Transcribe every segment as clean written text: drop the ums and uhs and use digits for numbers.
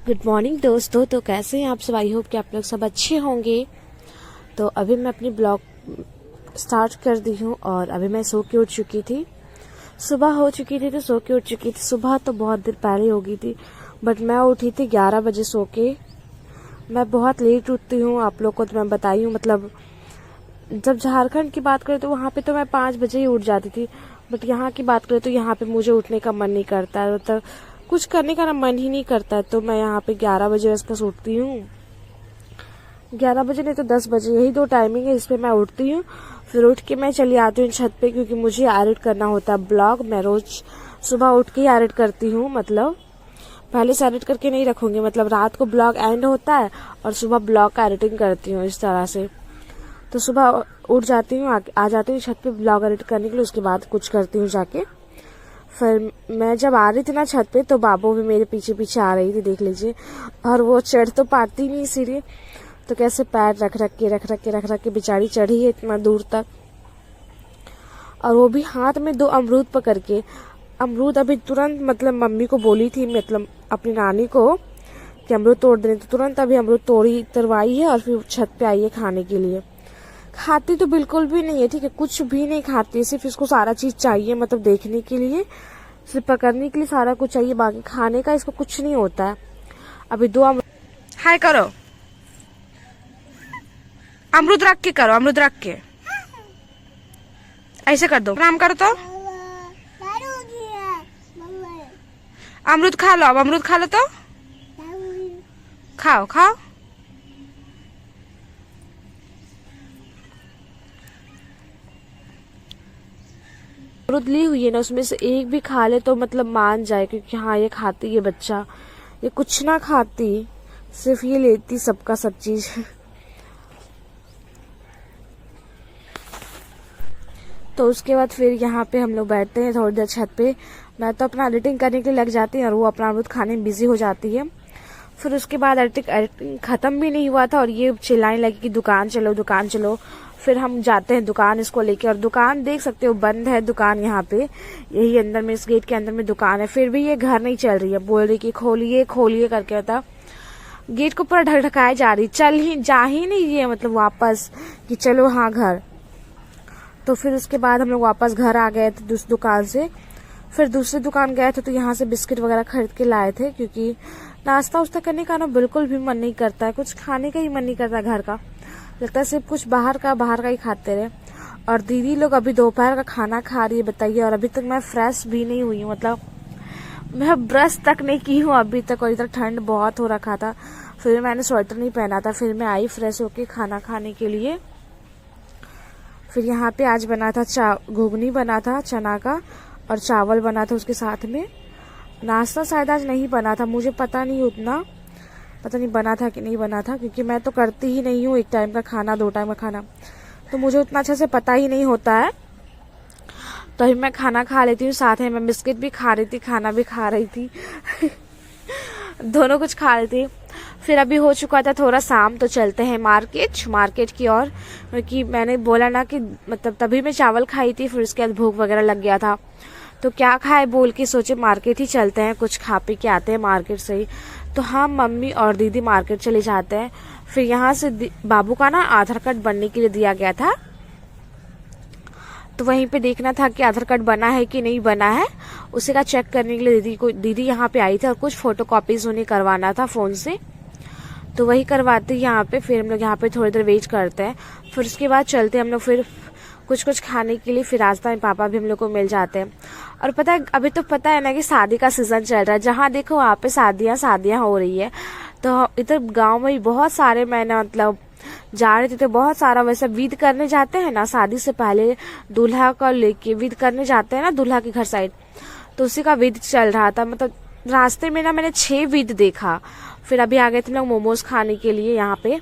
Good morning दोस्तों। तो कैसे हैं आप सब? आई होप कि आप लोग सब अच्छे होंगे। तो अभी मैं अपनी ब्लॉग स्टार्ट कर दी हूँ और अभी मैं सो के उठ चुकी थी। सुबह हो चुकी थी तो सो के उठ चुकी थी। सुबह तो बहुत देर पहले हो गई थी, बट मैं उठी थी 11 बजे सो के। मैं बहुत लेट उठती हूँ, आप लोग को तो मैं बताई हूँ। मतलब जब झारखंड की बात करें तो वहाँ पे तो मैं 5 बजे ही उठ जाती थी, बट यहाँ की बात करें तो यहाँ पे मुझे उठने का मन नहीं करता है। मतलब कुछ करने का ना मन ही नहीं करता है। तो मैं यहाँ पे 11 बजे बस उठती हूँ। 11 बजे नहीं तो 10 बजे, यही दो टाइमिंग है जिसपे मैं उठती हूँ। फिर उठ के मैं चली आती हूँ छत पे, क्योंकि मुझे एडिट करना होता है ब्लॉग। मैं रोज सुबह उठ के ही एडिट करती हूँ। मतलब पहले से एडिट करके नहीं रखूंगी, मतलब रात को ब्लॉग एंड होता है और सुबह ब्लॉग का एडिटिंग करती हूँ इस तरह से। तो सुबह उठ जाती हूँ, आ जाती हूँ छत पे ब्लॉग एडिट करने के लिए। उसके बाद कुछ करती हूँ जाके। फिर मैं जब आ रही थी ना छत पे, तो बाबू भी मेरे पीछे पीछे आ रही थी, देख लीजिए। और वो चढ़ तो पाती नहीं सीढ़ी, तो कैसे पैर रख रख के बेचारी चढ़ी है इतना दूर तक। और वो भी हाथ में 2 अमरूद पकड़ के। अमरूद अभी तुरंत, मतलब मम्मी को बोली थी, मतलब अपनी नानी को, कि अमरूद तोड़ देने, तो तुरंत अभी अमरूद तोड़ी तरवाई है और फिर छत पे आई है खाने के लिए। खाती तो बिल्कुल भी नहीं है, ठीक है, कुछ भी नहीं खाती। सिर्फ इसको सारा चीज चाहिए, मतलब देखने के लिए, सिर्फ पकड़ने के लिए सारा कुछ चाहिए, बाकी खाने का इसको कुछ नहीं होता है। अभी 2 हाय करो, अमरूद रख के करो, अमरूद रख के ऐसे कर दो, प्रणाम करो। तो अमरूद खा लो, अब अमरूद खा लो, तो खाओ खाओ। अमरूद ली हुई है ना, उसमें से एक भी खा ले तो मतलब मान जाए, क्योंकि हाँ ये खाती है बच्चा। ये कुछ ना खाती, सिर्फ ये लेती सबका सब चीज। तो उसके बाद फिर यहाँ पे हम लोग बैठते हैं थोड़ी देर छत पे। मैं तो अपना एडिटिंग करने के लिए लग जाती हूँ और वो अपना अमरूद खाने में बिजी हो जाती है। फिर उसके बाद एडिटिंग खत्म भी नहीं हुआ था और ये चिल्लाने लगी कि दुकान चलो दुकान चलो। फिर हम जाते हैं दुकान इसको लेके, और दुकान देख सकते हो बंद है दुकान यहाँ पे। यही अंदर में, इस गेट के अंदर में दुकान है। फिर भी ये घर नहीं चल रही है, बोल रही कि खोलिए खोलिए करके। होता गेट को पूरा ढकढकाए जा रही, जा ही नहीं रही है, मतलब वापस कि चलो हाँ घर। तो फिर उसके बाद हम लोग वापस घर आ गए थे उस दुकान से। फिर दूसरी दुकान गए थे, तो यहाँ से बिस्किट वगैरह खरीद के लाए थे, क्योंकि नाश्ता उस्ता करने का ना बिल्कुल भी मन नहीं करता है, कुछ खाने का ही मन नहीं करता घर का। लगता है सिर्फ कुछ बाहर का ही खाते रहे। और दीदी लोग अभी दोपहर का खाना खा रही है, बताइए। और अभी तक मैं फ्रेश भी नहीं हुई हूँ, मतलब मैं ब्रश तक नहीं की हूँ अभी तक। और इधर ठंड बहुत हो रखा था, फिर मैंने स्वेटर नहीं पहना था। फिर मैं आई फ्रेश होके खाना खाने के लिए। फिर यहाँ पे आज बना था घुगनी बना था चना का, और चावल बना था उसके साथ में। नाश्ता शायद आज नहीं बना था, मुझे पता नहीं उतना, पता नहीं बना था कि नहीं बना था, क्योंकि मैं तो करती ही नहीं हूँ 1 टाइम का खाना 2 टाइम का खाना, तो मुझे उतना अच्छे से पता ही नहीं होता है। तो अभी मैं खाना खा लेती हूँ, साथ में मैं बिस्किट भी खा रही थी, खाना भी खा रही थी। दोनों कुछ खा रही थी। फिर अभी हो चुका था थोड़ा शाम, तो चलते हैं मार्केट की ओर, क्योंकि मैंने बोला ना कि मतलब तभी मैं चावल खाई थी, फिर उसके बाद भूख वगैरह लग गया था। तो क्या खाए बोल के सोचे मार्केट ही चलते हैं, कुछ खा पी के आते हैं मार्केट से ही। तो हम मम्मी और दीदी मार्केट चले जाते हैं। फिर यहाँ से बाबू का ना आधार कार्ड बनने के लिए दिया गया था, तो वहीं पे देखना था कि आधार कार्ड बना है कि नहीं बना है, उसी का चेक करने के लिए दीदी यहाँ पे आई थी। और कुछ फोटो कॉपीज उन्हें करवाना था फोन से, तो वही करवाते यहाँ पे। फिर हम लोग यहाँ पे थोड़ी देर वेट करते हैं, फिर उसके बाद चलते हैं हम लोग फिर कुछ खाने के लिए। फिर रास्ता में पापा भी हम लोग को मिल जाते हैं। और पता है अभी तो पता है ना कि शादी का सीजन चल रहा है, जहाँ देखो वहाँ पे शादियाँ हो रही है। तो इधर गांव में ही बहुत सारे, मैंने मतलब जा रहे थे तो बहुत सारा वैसे विद करने जाते हैं ना, शादी से पहले दूल्हा का लेके विद करने जाते हैं ना दूल्हा के घर साइड, तो उसी का विद चल रहा था। मतलब रास्ते में ना मैंने 6 विद देखा। फिर अभी आ गए थे हम लोग मोमोज खाने के लिए यहाँ पे,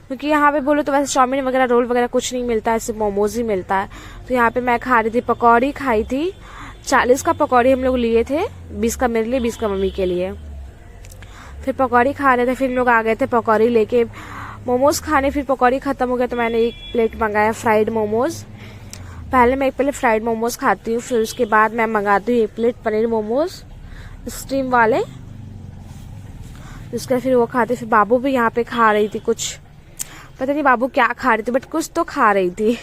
क्योंकि यहाँ पे बोलो तो वैसे चाउमीन वगैरह रोल वगैरह कुछ नहीं मिलता है, सिर्फ मोमोज ही मिलता है। तो यहाँ पे मैं खा रही थी, पकौड़ी खाई थी। 40 का पकौड़ी हम लोग लिए थे, 20 का मेरे लिए, 20 का मम्मी के लिए। फिर पकौड़ी खा रहे थे, फिर हम लोग आ गए थे पकौड़ी लेके मोमोज खाने। फिर पकौड़ी खत्म हो गया तो मैंने 1 प्लेट मंगाया फ्राइड मोमोज। पहले मैं 1 प्लेट फ्राइड मोमोज खाती हूँ, फिर उसके बाद मैं मंगाती हूँ 1 प्लेट पनीर मोमोज स्टीम वाले। उसके फिर वो खाते। फिर बाबू भी यहाँ पे खा रही थी कुछ, पता नहीं बाबू क्या खा रही थी, बट कुछ तो खा रही थी।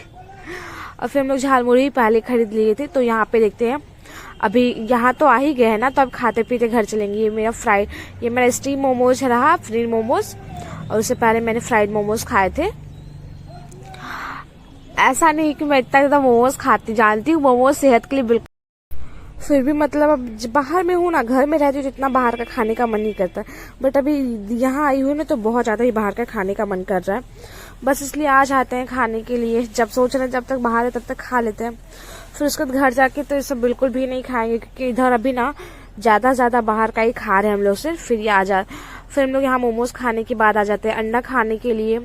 और फिर हम लोग झालमुड़ी पहले खरीद लिए थे। तो यहाँ पे देखते हैं, अभी यहाँ तो आ ही गए हैं ना, तो अब खाते पीते घर चलेंगे। ये मेरा स्टीम मोमोज रहा, पनीर मोमोज, और उससे पहले मैंने फ्राइड मोमोज खाए थे। ऐसा नहीं कि मैं इतना ज़्यादा मोमोज खाती, जानती हूँ मोमोज सेहत के लिए बिल्कुल, फिर भी मतलब अब बाहर में हूँ ना, घर में रहती हूँ तो इतना बाहर का खाने का मन नहीं करता। बट अभी यहाँ आई हूँ ना तो बहुत ज़्यादा ही बाहर का खाने का मन कर रहा है, बस इसलिए आ जाते हैं खाने के लिए। जब सोच रहे हैं जब तक बाहर है तब तक खा लेते हैं, फिर उसके बाद घर जाके तो ये सब बिल्कुल भी नहीं खाएंगे, क्योंकि इधर अभी ना ज़्यादा बाहर का ही खा रहे हैं हम लोग सिर्फ। फिर हम लोग यहाँ मोमोज खाने के बाद आ जाते हैं अंडा खाने के लिए,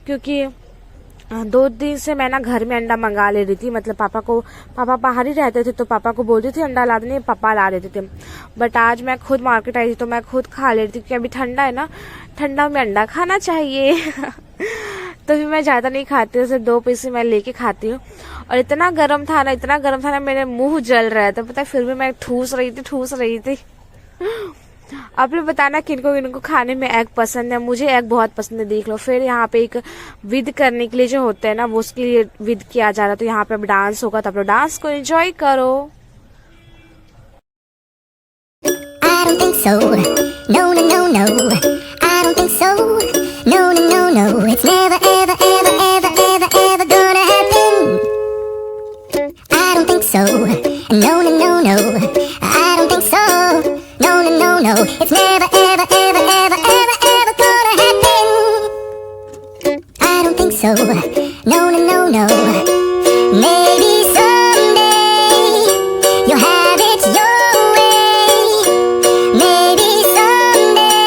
क्योंकि 2 दिन से मैं ना घर में अंडा मंगा ले रही थी। मतलब पापा बाहर ही रहते थे तो पापा को बोलती थी अंडा ला देने, पापा ला देते थे। बट आज मैं खुद मार्केट आई थी तो मैं खुद खा ले रही थी, क्योंकि अभी ठंडा है ना, ठंडा में अंडा खाना चाहिए। तो फिर मैं ज़्यादा नहीं खाती हूँ, सिर्फ 2 पीस मैं लेके खाती हूँ। और इतना गर्म था ना, मेरे मुंह जल रहा था, पता है, फिर भी मैं ठूस रही थी। आप लोग बताना किनको खाने में एग पसंद है। मुझे एग बहुत पसंद है, देख लो। फिर यहाँ पे एक विद करने के लिए जो होते हैं ना, वो उसके लिए विद किया जा रहा है। तो यहाँ पे अब डांस होगा, तो आप लोग डांस को एंजॉय करो। I don't think so. No, no, no, no. I don't think so. No, no, no, no. It's never, ever, ever, ever, ever, ever gonna happen. I don't think so. No, no, no, no. I don't think so. No, no, no, no. It's never, ever, ever, ever, ever, ever gonna happen. I don't think so. No, no, no, no. Maybe someday you'll have it your way. Maybe someday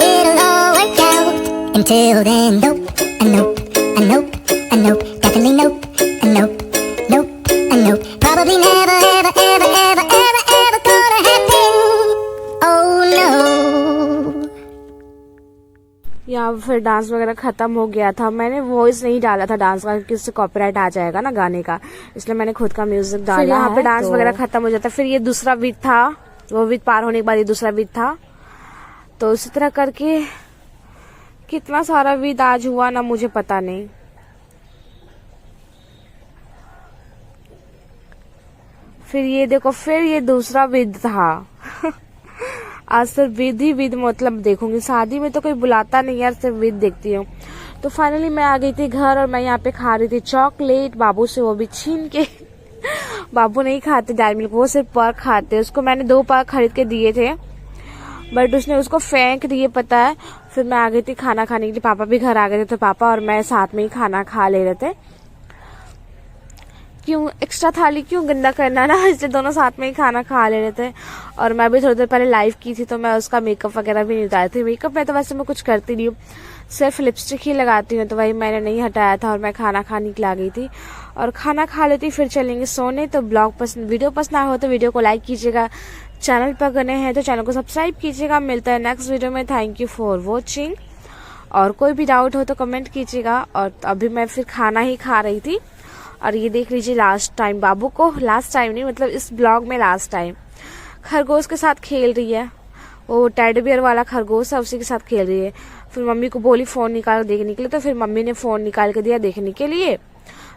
it'll all work out. Until then, nope, nope, nope, nope, definitely nope, nope, nope, nope. Probably never, ever, ever, ever, ever, ever gonna happen. Oh no. या फिर dance वगैरह खत्म हो गया था। मैंने voice नहीं डाला था डांस का, क्योंकि उससे कॉपीराइट आ जाएगा ना गाने का, इसलिए मैंने खुद का म्यूजिक डाला। यहाँ पे डांस वगैरह खत्म हो जाता। फिर ये दूसरा बीट था, वो बीट पार होने के बाद ये दूसरा बीट था। तो इसी तरह करके कितना सारा बीट आज हुआ ना, मुझे पता नहीं। फिर ये देखो, फिर ये दूसरा विद था। आज सिर्फ विद ही विद, मतलब देखूंगी। शादी में तो कोई बुलाता नहीं यार, सिर्फ विद देखती हूँ। तो फाइनली मैं आ गई थी घर, और मैं यहाँ पे खा रही थी चॉकलेट बाबू से, वो भी छीन के। बाबू नहीं खाते डायरी मिल्क, वो सिर्फ पर्क खाते। उसको मैंने 2 पर्क खरीद के दिए थे, बट उसने उसको फेंक दिए, पता है। फिर मैं आ गई थी खाना खाने के लिए। पापा भी घर आ गए थे, तो पापा और मैं साथ में ही खाना खा ले रहे थे। क्यों एक्स्ट्रा थाली क्यों गंदा करना ना, इसलिए दोनों साथ में ही खाना खा ले रहे थे। और मैं भी थोड़ी देर पहले लाइव की थी, तो मैं उसका मेकअप वगैरह भी नहीं उतारी थी। मेकअप में तो वैसे मैं कुछ करती नहीं हूँ, सिर्फ लिपस्टिक ही लगाती हूँ, तो वही मैंने नहीं हटाया था। और मैं खाना खाने के लिए आ गई थी, और खाना खा लेती फिर चलेंगे सोने। तो वीडियो पसंद आया हो तो वीडियो को लाइक कीजिएगा, चैनल पर गए हैं तो चैनल को सब्सक्राइब कीजिएगा। मिलता है नेक्स्ट वीडियो में। Thank you for watching. और कोई भी डाउट हो तो कमेंट कीजिएगा। और अभी मैं फिर खाना ही खा रही थी, और ये देख लीजिए लास्ट टाइम बाबू को, लास्ट टाइम नहीं मतलब इस ब्लॉग में लास्ट टाइम, खरगोश के साथ खेल रही है। वो टेडी बियर वाला खरगोश है, उसी के साथ खेल रही है। फिर मम्मी को बोली फोन निकाल देखने के लिए, तो फिर मम्मी ने फोन निकाल के दिया देखने के लिए।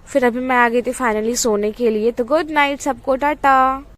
फिर अभी मैं आ गई थी फाइनली सोने के लिए। तो गुड नाइट सबको, टाटा।